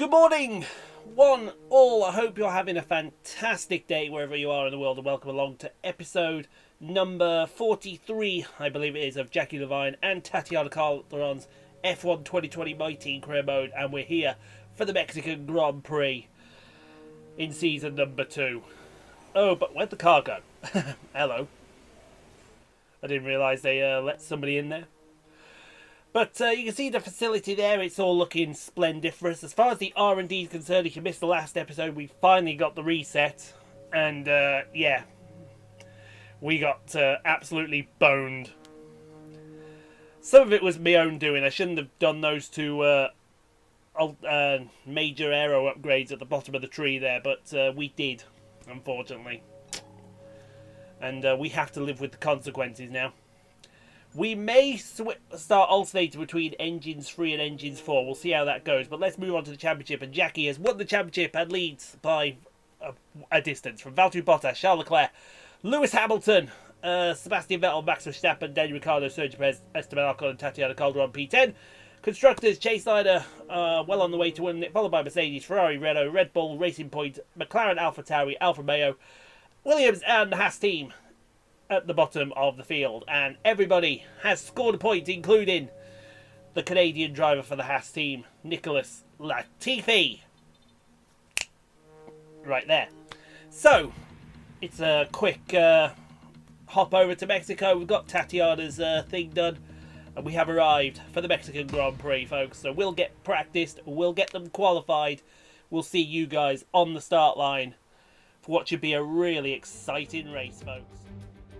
Good morning, one all. I hope you're having a fantastic day wherever you are in the world, and welcome along to episode number 43, I believe it is, of Jackie Levine and Tatiana Calderon's F1 2020 My Team Career Mode, and we're here for the Mexican Grand Prix in season number 2. Oh, but where'd the car go? Hello. I didn't realise they let somebody in there. But you can see the facility there, it's all looking splendiferous. As far as the R&D is concerned, if you missed the last episode, we finally got the reset. And, yeah, we got absolutely boned. Some of it was my own doing. I shouldn't have done those two major aero upgrades at the bottom of the tree there, but we did, unfortunately. And we have to live with the consequences now. We may start alternating between engines 3 and engines 4. We'll see how that goes. But let's move on to the championship. And Jackie has won the championship and leads by a distance from Valtteri Bottas, Charles Leclerc, Lewis Hamilton, Sebastian Vettel, Max Verstappen, Daniel Ricciardo, Sergio Perez, Esteban Ocon and Tatiana Calderon P10. Constructors, Chaseliner well on the way to winning it, followed by Mercedes, Ferrari, Renault, Red Bull, Racing Point, McLaren, AlphaTauri, Alfa Romeo, Williams and the Haas team at the bottom of the field, and everybody has scored a point, including the Canadian driver for the Haas team, Nicholas Latifi. Right there. So, it's a quick hop over to Mexico. We've got Tatiana's thing done, and we have arrived for the Mexican Grand Prix, folks. So we'll get practiced, we'll get them qualified, we'll see you guys on the start line for what should be a really exciting race, folks.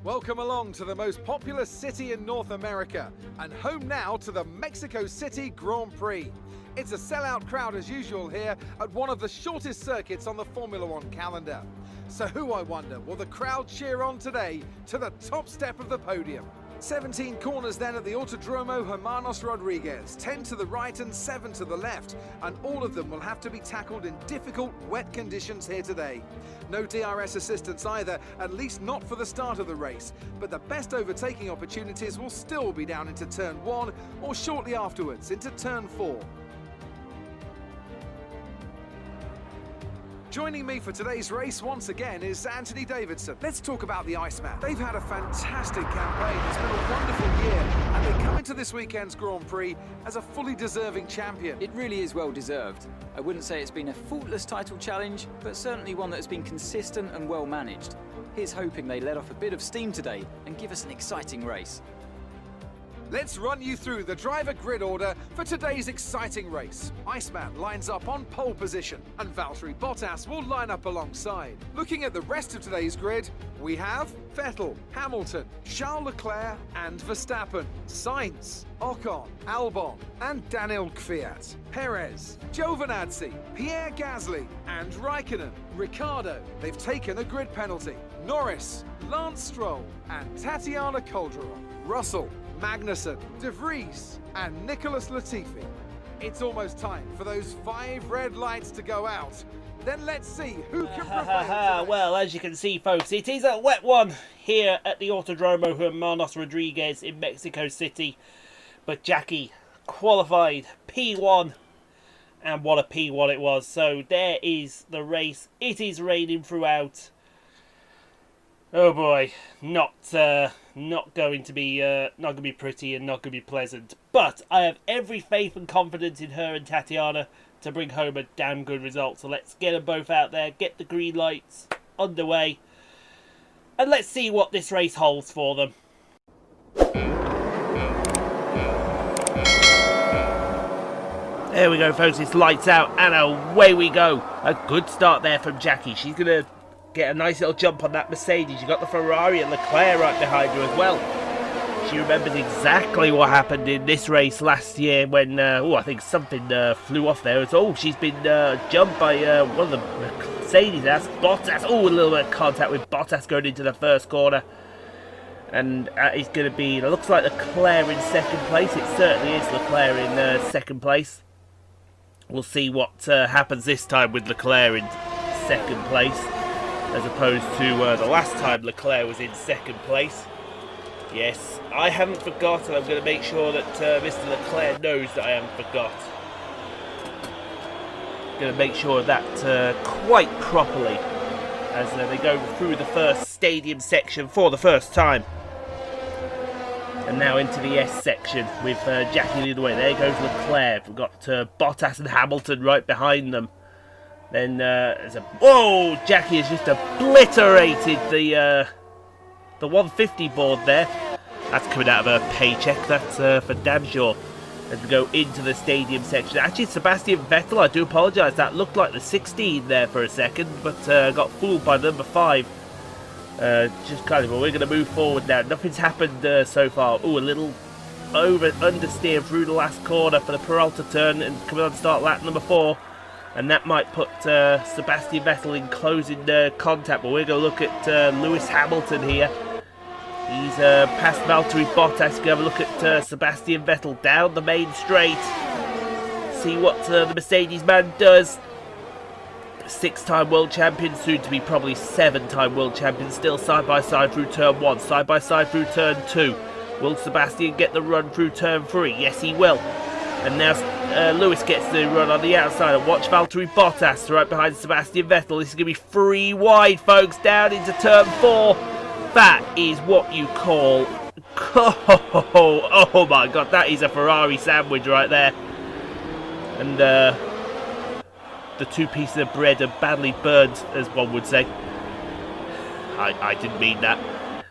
Welcome along to the most populous city in North America and home now to the Mexico City Grand Prix. It's a sellout crowd as usual here at one of the shortest circuits on the Formula One calendar. So who, I wonder, will the crowd cheer on today to the top step of the podium? 17 corners then at the Autodromo Hermanos Rodriguez, 10 to the right and 7 to the left, and all of them will have to be tackled in difficult, wet conditions here today. No DRS assistance either, at least not for the start of the race, but the best overtaking opportunities will still be down into turn 1 or shortly afterwards into turn 4. Joining me for today's race once again is Anthony Davidson. Let's talk about the Iceman. They've had a fantastic campaign. It's been a wonderful year, and they come into this weekend's Grand Prix as a fully deserving champion. It really is well deserved. I wouldn't say it's been a faultless title challenge, but certainly one that has been consistent and well managed. Here's hoping they let off a bit of steam today and give us an exciting race. Let's run you through the driver grid order for today's exciting race. Iceman lines up on pole position, and Valtteri Bottas will line up alongside. Looking at the rest of today's grid, we have Vettel, Hamilton, Charles Leclerc and Verstappen, Sainz, Ocon, Albon and Daniel Kvyat, Perez, Giovinazzi, Pierre Gasly and Raikkonen, Ricciardo, they've taken a grid penalty, Norris, Lance Stroll and Tatiana Calderon, Russell, Magnussen, De Vries and Nicholas Latifi. It's almost time for those 5 red lights to go out. Then let's see who can prevail. Well, as you can see, folks, it is a wet one here at the Autodromo Hermanos Rodriguez in Mexico City. But Jackie qualified P1, and what a P1 it was. So there is the race. It is raining throughout. Oh boy, not going to be pretty and not going to be pleasant. But I have every faith and confidence in her and Tatiana to bring home a damn good result. So let's get them both out there, get the green lights underway, and let's see what this race holds for them. There we go, folks. It's lights out and away we go. A good start there from Jackie. She's going to get a nice little jump on that Mercedes. You got the Ferrari and Leclerc right behind her as well. She remembers exactly what happened in this race last year when, I think something flew off there. She's been jumped by one of the Mercedes. That's Bottas. A little bit of contact with Bottas going into the first corner. And it's going to be, it looks like Leclerc in second place. It certainly is Leclerc in second place. We'll see what happens this time with Leclerc in second place, as opposed to the last time Leclerc was in second place. Yes, I haven't forgotten. I'm going to make sure that Mr. Leclerc knows that I haven't forgot. going to make sure of that quite properly as they go through the first stadium section for the first time. And now into the S section with Jackie leading the way. There goes Leclerc. We've got Bottas and Hamilton right behind them. Then there's a... Whoa! Jackie has just obliterated the 150 board there. That's coming out of her paycheck, that's for damn sure. As we go into the stadium section. Actually, Sebastian Vettel, I do apologise. That looked like the 16 there for a second, but got fooled by number 5. Just kind of, well, we're going to move forward now. Nothing's happened so far. Oh, a little understeer through the last corner for the Peralta turn and coming on to start lap number 4. And that might put Sebastian Vettel in closing contact. But we're going to look at Lewis Hamilton here. He's past Valtteri Bottas. Go have a look at Sebastian Vettel down the main straight. See what the Mercedes man does. 6-time world champion, soon to be probably 7-time world champion. Still side by side through turn 1, side by side through turn 2. Will Sebastian get the run through turn 3? Yes, he will. And now Lewis gets the run on the outside. And watch Valtteri Bottas right behind Sebastian Vettel. This is going to be 3 wide, folks, down into turn 4. That is what you call... Oh my god, that is a Ferrari sandwich right there. And the 2 pieces of bread are badly burnt, as one would say. I didn't mean that.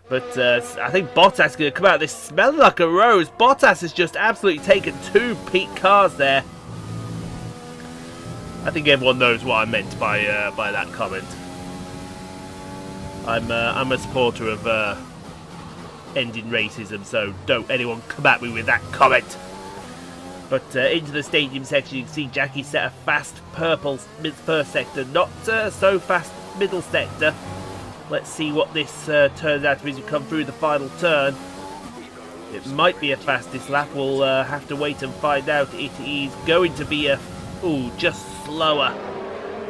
But I think Bottas is going to come out of this smelling like a rose. Bottas has just absolutely taken 2 peak cars there. I think everyone knows what I meant by that comment. I'm a supporter of ending racism, so don't anyone come at me with that comment. But into the stadium section, you can see Jackie set a fast purple first sector, not so fast middle sector. Let's see what this turns out to be as we come through the final turn. It might be a fastest lap. We'll have to wait and find out. It is going to be just slower.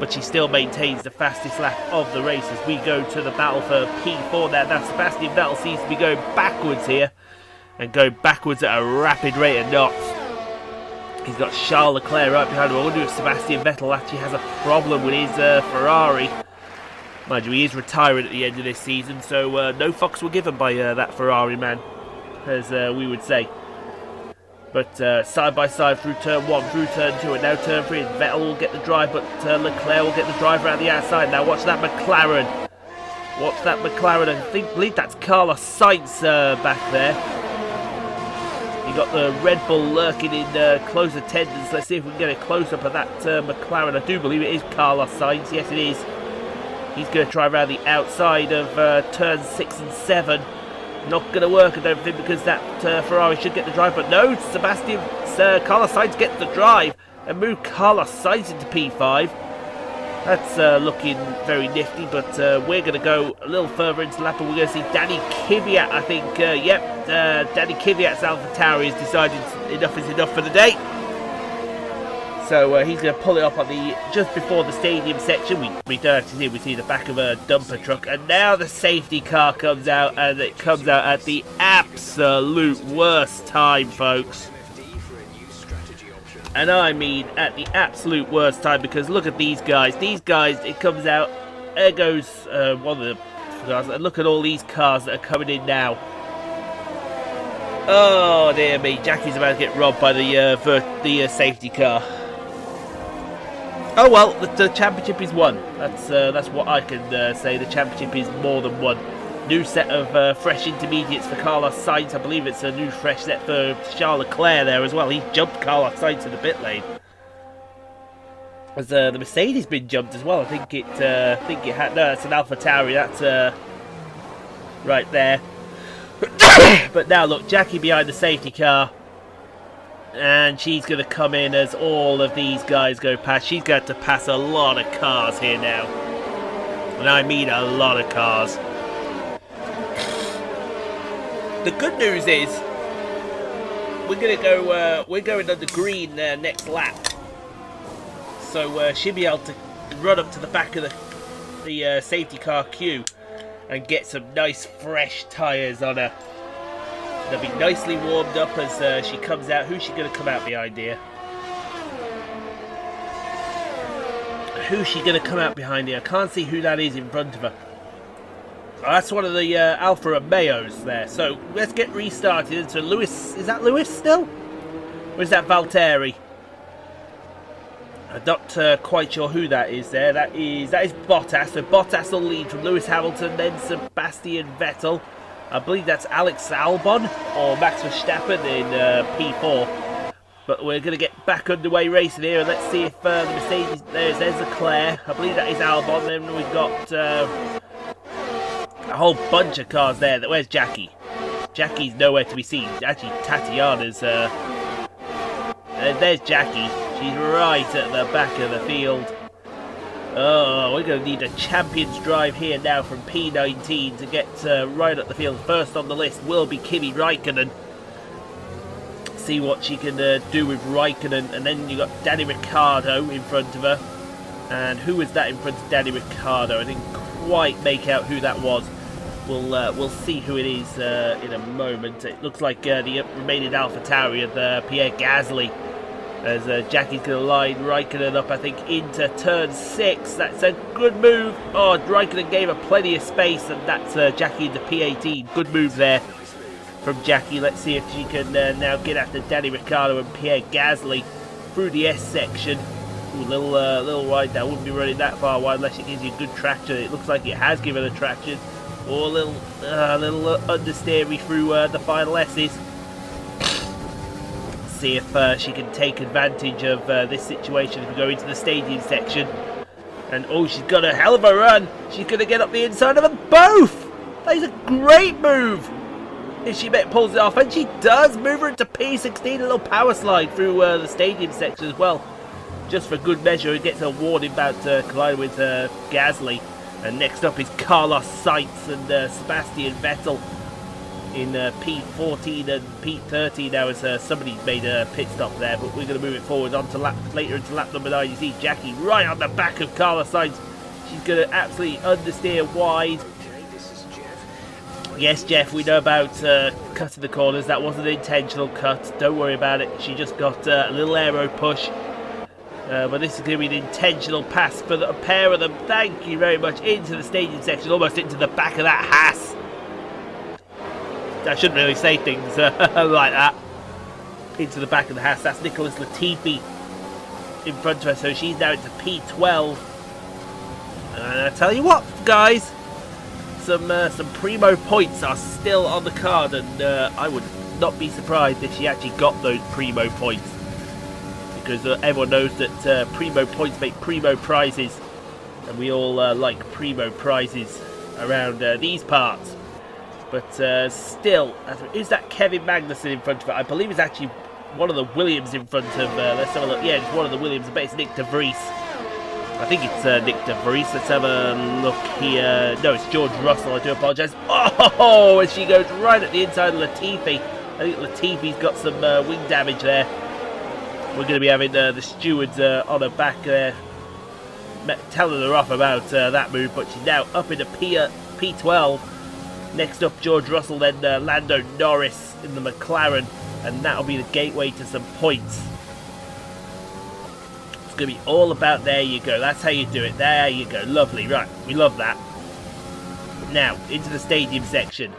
But she still maintains the fastest lap of the race as we go to the battle for P4 now. Now Sebastian Vettel seems to be going backwards here. And going backwards at a rapid rate of knots. He's got Charles Leclerc right behind him. I wonder if Sebastian Vettel actually has a problem with his Ferrari. Mind you, he is retiring at the end of this season, so no fucks were given by that Ferrari man, as we would say. But side by side through turn 1, through turn 2, and now turn 3. Vettel will get the drive, but Leclerc will get the drive around the outside. Now watch that McLaren. Watch that McLaren. I believe that's Carlos Sainz back there. You got the Red Bull lurking in close attendance. Let's see if we can get a close-up of that McLaren. I do believe it is Carlos Sainz. Yes, it is. He's going to try around the outside of turns 6 and 7. Not going to work, I don't think, because that Ferrari should get the drive. But no, Carlos Sainz gets the drive and move Carlos Sainz into P5. That's looking very nifty, but we're going to go a little further into the lap and we're going to see Danny Kvyat, I think. Danny Kvyat's AlphaTauri has decided enough is enough for the day. So he's going to pull it up on the just before the stadium section. We don't actually see, we see the back of a dumper truck, and now the safety car comes out, and it comes out at the absolute worst time, folks. And I mean at the absolute worst time, because look at these guys. These guys, it comes out, there goes one of the cars, and look at all these cars that are coming in now. Oh dear me, Jackie's about to get robbed by the safety car. Oh well, the championship is won. That's what I can say. The championship is more than won. New set of fresh intermediates for Carlos Sainz. I believe it's a new fresh set for Charles Leclerc there as well. He jumped Carlos Sainz in the pit lane. Has the Mercedes been jumped as well? I think it had. No, it's an AlphaTauri. That's right there. But now look, Jackie behind the safety car. And she's going to come in as all of these guys go past. She's got to pass a lot of cars here now. And I mean a lot of cars. The good news is we're going under green next lap. So she'll be able to run up to the back of the safety car queue and get some nice fresh tyres on her. They'll be nicely warmed up as she comes out. Who's she going to come out behind here? Who's she going to come out behind here? I can't see who that is in front of her. Oh, that's one of the Alfa Romeos there. So let's get restarted. So Lewis, is that Lewis still? Or is that Valtteri? I'm not quite sure who that is there. That is Bottas. So Bottas will lead from Lewis Hamilton, then Sebastian Vettel. I believe that's Alex Albon or Max Verstappen in P4. But we're going to get back underway racing here, and let's see if the Mercedes... There's Leclerc. I believe that is Albon. Then we've got a whole bunch of cars there. Where's Jackie? Jackie's nowhere to be seen. Actually, Tatiana's... there's Jackie. She's right at the back of the field. Oh, we're going to need a champion's drive here now from P19 to get right up the field. First on the list will be Kimi Raikkonen. See what she can do with Raikkonen. And then you got Danny Ricciardo in front of her. And who was that in front of Danny Ricciardo? I didn't quite make out who that was. We'll see who it is in a moment. It looks like the remaining AlphaTauri of Pierre Gasly. As Jackie's going to line Raikkonen up, I think, into turn 6. That's a good move. Oh, Raikkonen gave her plenty of space, and that's Jackie into P18. Good move there from Jackie. Let's see if she can now get after Danny Ricciardo and Pierre Gasly through the S section. Ooh, little wide now. Wouldn't be running that far wide unless it gives you good traction. It looks like it has given her traction. Or a little understeery through the final S's. See if she can take advantage of this situation as we go into the stadium section. And oh, she's got a hell of a run. She's going to get up the inside of them both. That is a great move. If she pulls it off, and she does, move her into P16, a little power slide through the stadium section as well. Just for good measure, it gets a warning about colliding with Gasly. And next up is Carlos Sainz and Sebastian Vettel in P14 and P13 now, as somebody made a pit stop there, but we're going to move it forward on to later into lap number 9. You see Jackie right on the back of Carlos Sainz. She's going to absolutely understeer wide. Yes, Jeff, we know about cutting the corners. That wasn't an intentional cut. Don't worry about it. She just got a little aero push. But this is going to be an intentional pass for a pair of them. Thank you very much. Into the stadium section, almost into the back of that Haas. I shouldn't really say things like that. Into the back of the Haas. That's Nicholas Latifi in front of her, so she's now into P12. And I tell you what, guys, some primo points are still on the card, and I would not be surprised if she actually got those primo points, because everyone knows that primo points make primo prizes, and we all like primo prizes around these parts. But still, is that Kevin Magnussen in front of it? I believe it's actually one of the Williams in front of... let's have a look. Yeah, it's one of the Williams. I bet it's Nick De Vries. I think it's Nick De Vries. Let's have a look here. No, it's George Russell. I do apologise. Oh, and she goes right at the inside of Latifi. I think Latifi's got some wing damage there. We're going to be having the stewards on her back there, telling her off about that move. But she's now up into P12. Next up, George Russell, then Lando Norris in the McLaren, and that'll be the gateway to some points. It's going to be all about, there you go, that's how you do it, there you go, lovely, right, we love that. Now, into the stadium section.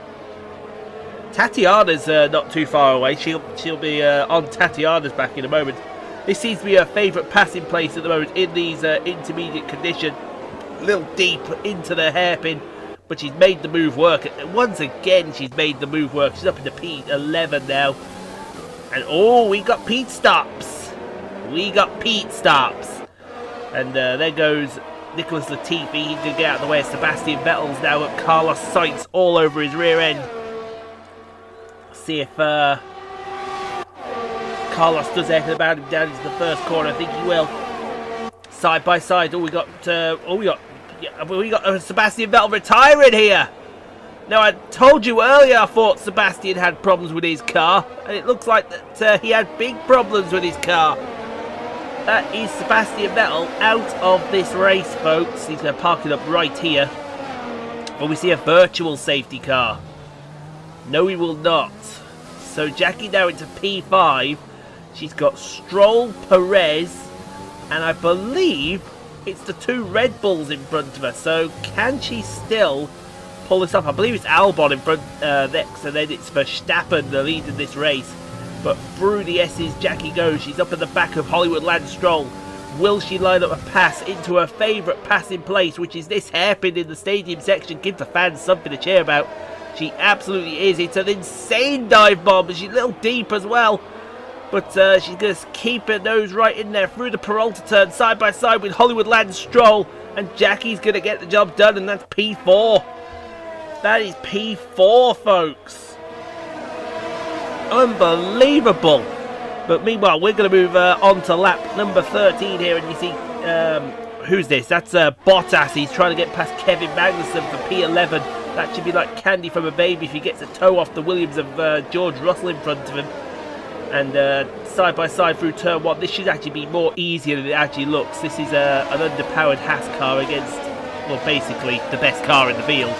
Tatiana's not too far away, she'll be on Tatiana's back in a moment. This seems to be her favourite passing place at the moment in these intermediate conditions. A little deep into the hairpin. But she's made the move work. Once again, she's made the move work. She's up into P11 now. And oh, we got Pete stops. We got Pete stops. And there goes Nicholas Latifi. He can get out of the way. Sebastian Vettel's now got Carlos Sainz all over his rear end. See if Carlos does anything about him down into the first corner. I think he will. Side by side. We got Sebastian Vettel retiring here. Now, I told you earlier I thought Sebastian had problems with his car, and it looks like that he had big problems with his car. That is Sebastian Vettel out of this race, folks. He's going to park it up right here. But we see a virtual safety car. No, we will not. So Jackie now into P5. She's got Stroll, Perez, and I believe it's the two Red Bulls in front of her. So can she still pull this off? I believe it's Albon in front next, and then it's Verstappen the lead in this race. But through the S's, Jackie goes. She's up at the back of Hollywood Lance Stroll. Will she line up a pass into her favourite passing place, which is this hairpin in the stadium section? Give the fans something to cheer about. She absolutely is. It's an insane dive bomb. She's a little deep as well. But she's going to keep her nose right in there through the Peralta turn, side by side with Hollywood Lance Stroll. And Jackie's going to get the job done, and that's P4. That is P4, folks. Unbelievable. But meanwhile, we're going to move on to lap number 13 here, and you see, who's this? That's Bottas. He's trying to get past Kevin Magnussen for P11. That should be like candy from a baby if he gets a toe off the Williams of George Russell in front of him. And side by side through turn 1, this should actually be more easier than it actually looks. This is an underpowered Haas car against, well, basically the best car in the field.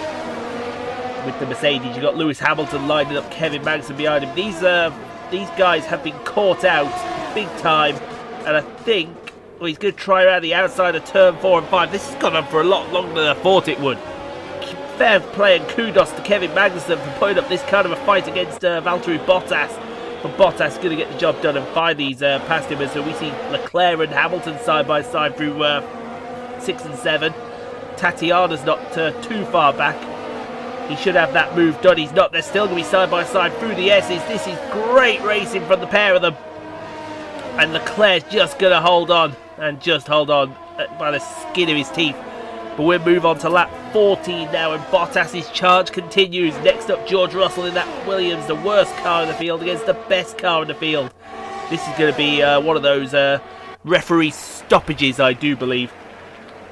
With the Mercedes, you've got Lewis Hamilton lining up Kevin Magnussen behind him. These guys have been caught out big time, and I think he's going to try around the outside of turn 4 and 5. This has gone on for a lot longer than I thought it would. Fair play and kudos to Kevin Magnussen for putting up this kind of a fight against Valtteri Bottas. But Bottas is going to get the job done and finally he's past him. And so we see Leclerc and Hamilton side by side through 6 and 7. Tatiana's not too far back. He should have that move done. He's not. They're still going to be side by side through the S's. This is great racing from the pair of them. And Leclerc's just going to hold on. And just hold on by the skin of his teeth. But we'll move on to lap 14 now. And Bottas's charge continues. Next up, George Russell in that Williams. The worst car in the field against the best car in the field. This is going to be one of those referee stoppages, I do believe.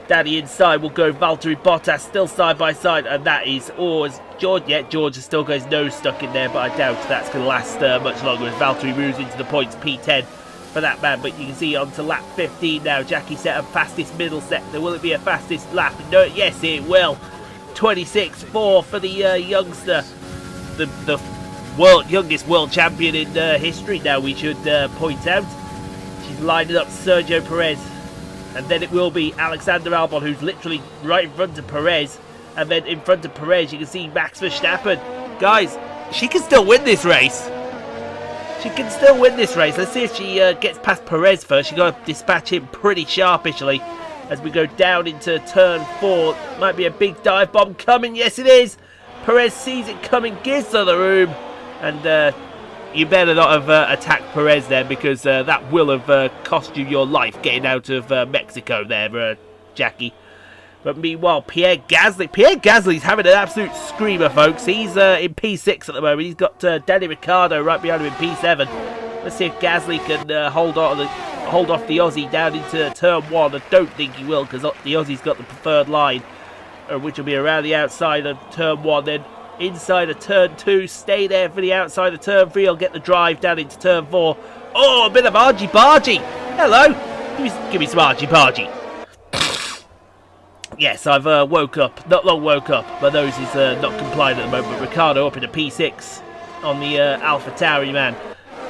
Down the inside will go Valtteri Bottas, still side by side, and that is, is George. Yeah, George has still got his nose stuck in there, but I doubt that's going to last much longer as Valtteri moves into the points, P10 for that man. But you can see on to lap 15 now. Jackie set a fastest middle sector. Will it be a fastest lap? No, yes, it will. 26.4 for the youngster, the youngest world champion in history. Now we should point out she's lining up Sergio Perez. And then it will be Alexander Albon, who's literally right in front of Perez. And then in front of Perez, you can see Max Verstappen. Guys, she can still win this race. She can still win this race. Let's see if she gets past Perez first. She's got to dispatch him pretty sharpishly as we go down into turn 4. Might be a big dive bomb coming. Yes, it is. Perez sees it coming, gives her the room. And you better not have attacked Perez there, because that will have cost you your life getting out of Mexico there, Jackie. But meanwhile, Pierre Gasly's having an absolute screamer, folks. He's in P6 at the moment. He's got Danny Ricciardo right behind him in P7. Let's see if Gasly can hold off the Aussie down into turn 1. I don't think he will, because the Aussie's got the preferred line, which will be around the outside of turn 1. Then inside of turn 2, stay there for the outside of turn 3. He'll get the drive down into turn 4. Oh, a bit of argy-bargy. Hello. Give me some argy-bargy. Yes, I've woke up. Not long woke up. My nose is not compliant at the moment. Ricciardo up in a P6 on the AlphaTauri, man.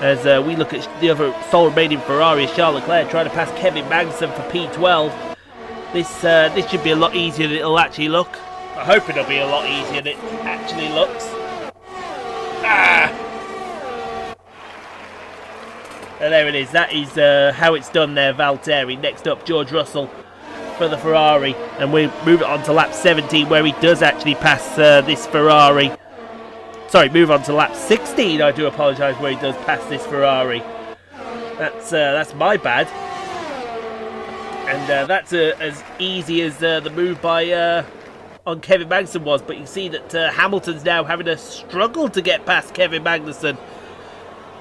As we look at the other sole remaining Ferrari, Charles Leclerc trying to pass Kevin Magnussen for P12. This should be a lot easier than it'll actually look. I hope it'll be a lot easier than it actually looks. And there it is. That is how it's done there, Valtteri. Next up, George Russell for the Ferrari. And we move it on to lap 17, where he does actually pass this Ferrari. Sorry, move on to lap 16. I do apologise, where he does pass this Ferrari. That's my bad. And that's as easy as the move by on Kevin Magnussen was, but you see that Hamilton's now having a struggle to get past Kevin Magnussen.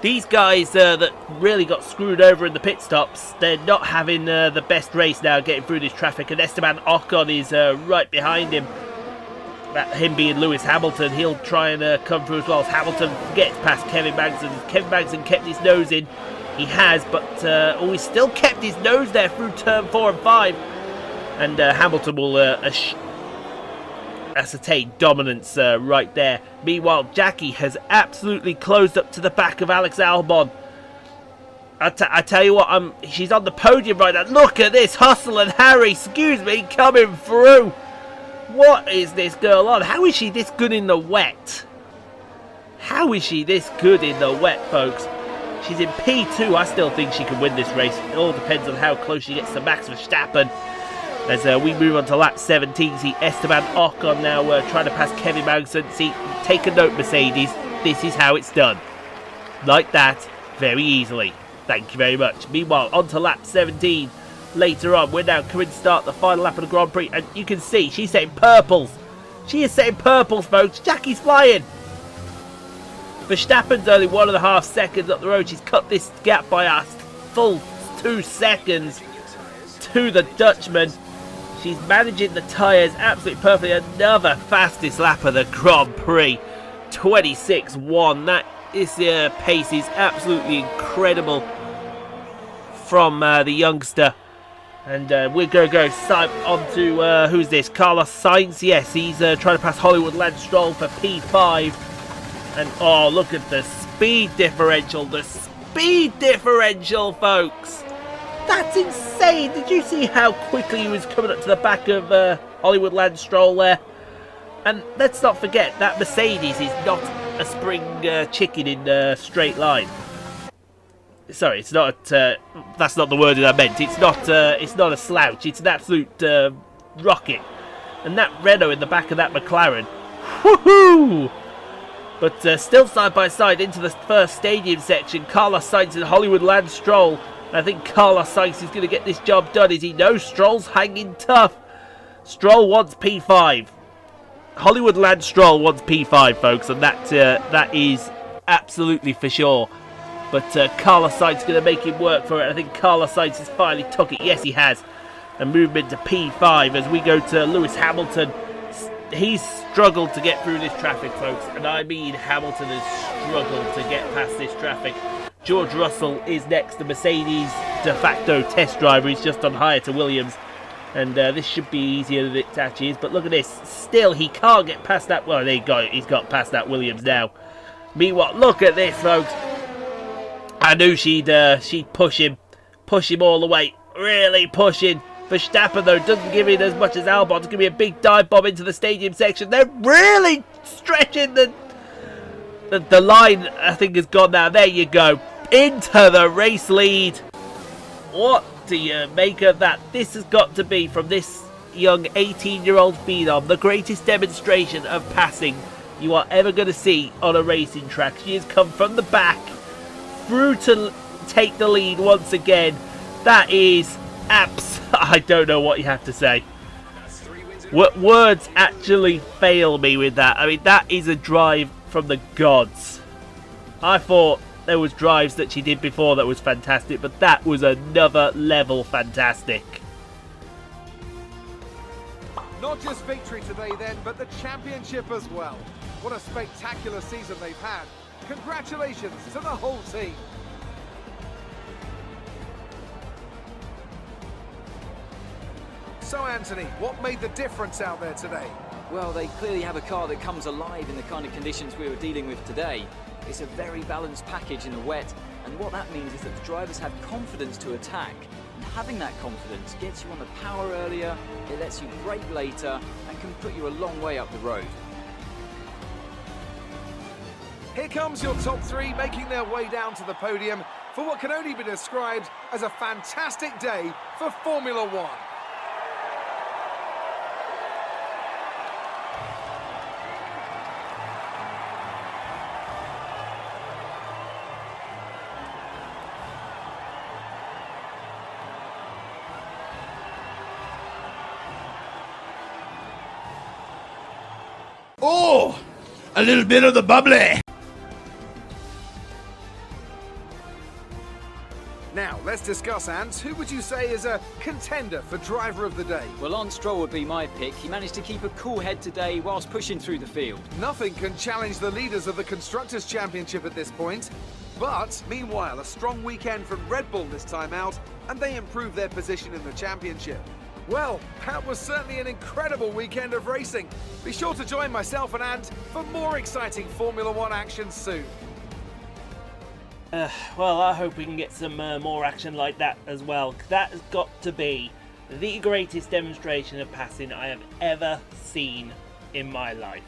These guys that really got screwed over in the pit stops, they're not having the best race now getting through this traffic, and Esteban Ocon is right behind him. That him being Lewis Hamilton, he'll try and come through as well as Hamilton gets past Kevin Magnussen. Kevin Magnussen kept his nose in. He has, but he's still kept his nose there through turn 4 and 5. And Hamilton will ascertain dominance right there. Meanwhile, Jackie has absolutely closed up to the back of Alex Albon. I tell you what, she's on the podium right now. Look at this, Hustle and Harry, excuse me, coming through. What is this girl on? How is she this good in the wet? How is she this good in the wet, folks? She's in P2. I still think she can win this race. It all depends on how close she gets to Max Verstappen. As we move on to lap 17, see Esteban Ocon now trying to pass Kevin Magnussen. See, take a note, Mercedes. This is how it's done. Like that, very easily. Thank you very much. Meanwhile, on to lap 17. Later on, we're now coming to start the final lap of the Grand Prix. And you can see, she's setting purples. She is setting purples, folks. Jackie's flying. Verstappen's only 1.5 seconds up the road. She's cut this gap by a full 2 seconds to the Dutchman. She's managing the tyres absolutely perfectly. Another fastest lap of the Grand Prix. 26.1. That is pace is absolutely incredible from the youngster. And we're going to go on to, who's this? Carlos Sainz. Yes, he's trying to pass Hollywood Lance Stroll for P5. And, oh, look at the speed differential. The speed differential, folks. That's insane. Did you see how quickly he was coming up to the back of Hollywood Lance Stroll there? And let's not forget that Mercedes is not a spring chicken in a straight line. Sorry, it's not. That's not the word that I meant. It's not a slouch. It's an absolute rocket. And that Renault in the back of that McLaren, woohoo! But still side by side into the first stadium section. Carlos Sainz and Hollywood Lance Stroll. I think Carlos Sainz is going to get this job done. As he knows Stroll's hanging tough. Stroll wants P5. Hollywood Lance Stroll wants P5, folks, and that is absolutely for sure. But Carlos Sainz is going to make him work for it. I think Carlos Sainz has finally took it. Yes, he has. And movement to P5 as we go to Lewis Hamilton. He's struggled to get through this traffic, folks. And I mean Hamilton has struggled to get past this traffic. George Russell is next, the Mercedes de facto test driver. He's just on hire to Williams. And this should be easier than it actually is. But look at this. Still, he can't get past that. Well, there you go. He's got past that Williams now. Meanwhile, look at this, folks. I knew she'd push him all the way. Really pushing. Verstappen, though, doesn't give in as much as Albon. It's going to be a big dive bomb into the stadium section. They're really stretching the line, I think, has gone now. There you go. Into the race lead. What do you make of that? This has got to be, from this young 18-year-old phenom, the greatest demonstration of passing you are ever going to see on a racing track. She has come from the back through to take the lead once again. That is I don't know what you have to say. Words actually fail me with that. I mean, that is a drive from the gods. I thought there was drives that she did before that was fantastic, but that was another level fantastic. Not just victory today then, but the championship as well. What a spectacular season they've had. Congratulations to the whole team. So Anthony, what made the difference out there today? Well, they clearly have a car that comes alive in the kind of conditions we were dealing with today. It's a very balanced package in the wet, and what that means is that the drivers have confidence to attack. And having that confidence gets you on the power earlier, it lets you brake later, and can put you a long way up the road. Here comes your top three making their way down to the podium for what can only be described as a fantastic day for Formula One. Oh, a little bit of the bubbly. Now, let's discuss, Ants. Who would you say is a contender for driver of the day? Well, Lance Stroll would be my pick. He managed to keep a cool head today whilst pushing through the field. Nothing can challenge the leaders of the Constructors' Championship at this point. But, meanwhile, a strong weekend from Red Bull this time out, and they improve their position in the championship. Well, that was certainly an incredible weekend of racing. Be sure to join myself and Ant for more exciting Formula One action soon. Well, I hope we can get some more action like that as well. That has got to be the greatest demonstration of passing I have ever seen in my life.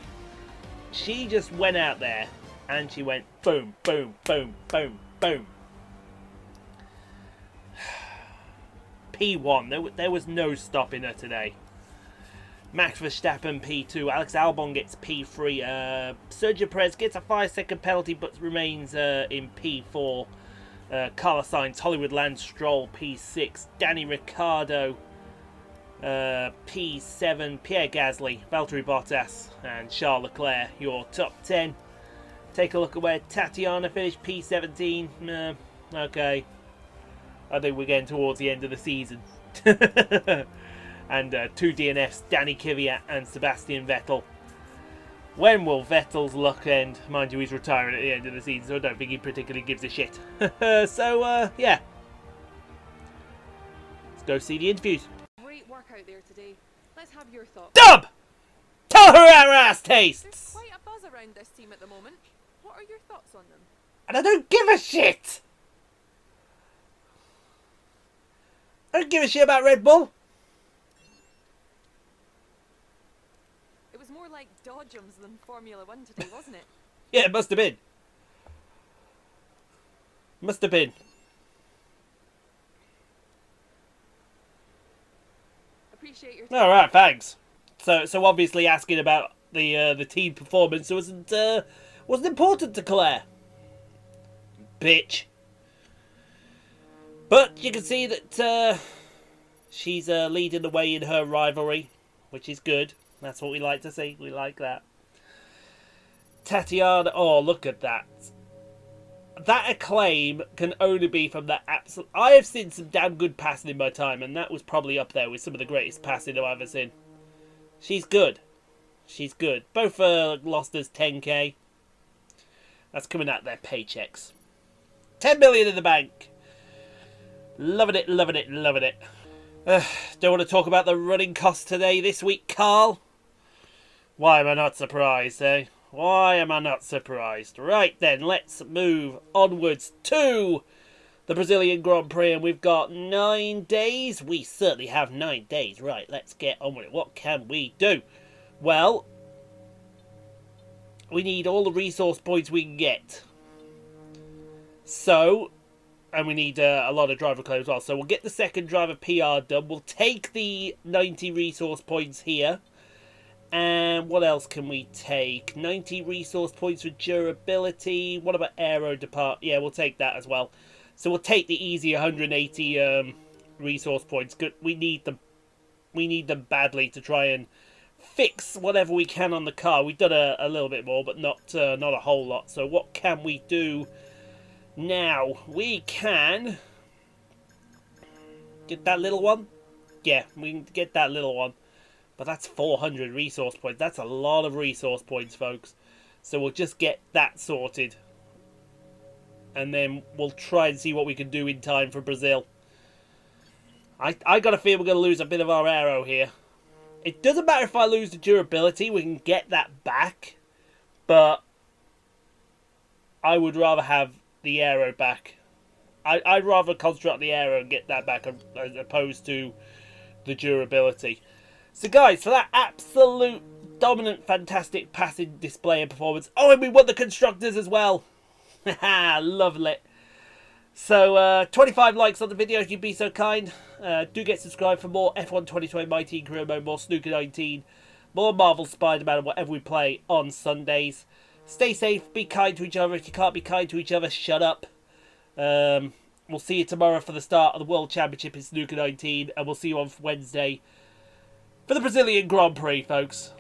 She just went out there and she went boom, boom, boom, boom, boom. P1, there was no stopping her today. Max Verstappen P2, Alex Albon gets P3, Sergio Perez gets a 5-second penalty but remains in P4. Carlos Sainz, Hollywood Lance Stroll P6, Danny Ricciardo P7, Pierre Gasly, Valtteri Bottas and Charles Leclerc, your top 10. Take a look at where Tatiana finished, P17. Okay, I think we're getting towards the end of the season. And 2 DNFs, Danny Kvyat and Sebastian Vettel. When will Vettel's luck end? Mind you, he's retiring at the end of the season, so I don't think he particularly gives a shit. So, yeah. Let's go see the interviews. Great work out there today. Let's have your thoughts. Dub! Tell her how her ass tastes! There's quite a buzz around this team at the moment. What are your thoughts on them? And I don't give a shit! I don't give a shit about Red Bull. It was more like Dodgems than Formula 1 today, wasn't it? Yeah, it must have been. Must have been. Appreciate your All right, thanks. So obviously asking about the team performance wasn't important to Claire. Bitch. But you can see that she's leading the way in her rivalry, which is good. That's what we like to see. We like that. Tatiana, oh, look at that. That acclaim can only be from that absolute... I have seen some damn good passing in my time, and that was probably up there with some of the greatest passing I've ever seen. She's good. She's good. Both lost us 10k. That's coming out their paychecks. 10 million in the bank. Loving it, loving it, loving it. Don't want to talk about the running costs today this week, Carl. Why am I not surprised, eh? Why am I not surprised? Right then, let's move onwards to the Brazilian Grand Prix, and we've got 9 days. We certainly have 9 days. Right, let's get on with it. What can we do? Well, we need all the resource points we can get. So, and we need a lot of driver claims as well. So we'll get the second driver PR done. We'll take the 90 resource points here. And what else can we take? 90 resource points for durability. What about aero depart? Yeah, we'll take that as well. So we'll take the easy 180 resource points. Good. We need them. We need them badly to try and fix whatever we can on the car. We've done a little bit more, but not a whole lot. So what can we do now? We can get that little one. Yeah, we can get that little one. But that's 400 resource points. That's a lot of resource points, folks. So we'll just get that sorted. And then we'll try and see what we can do in time for Brazil. I got a feeling we're going to lose a bit of our aero here. It doesn't matter if I lose the durability. We can get that back. But I would rather have the aero back. I'd rather concentrate on the aero and get that back as opposed to the durability. So guys, for that absolute dominant, fantastic passing display and performance. Oh, and we won the Constructors as well. Haha, lovely. So, 25 likes on the video if you'd be so kind. Do get subscribed for more F1 2020 My Team Career Mode, more Snooker 19, more Marvel Spider-Man and whatever we play on Sundays. Stay safe, be kind to each other. If you can't be kind to each other, shut up. We'll see you tomorrow for the start of the World Championship in Snooker 19, and we'll see you on Wednesday for the Brazilian Grand Prix, folks.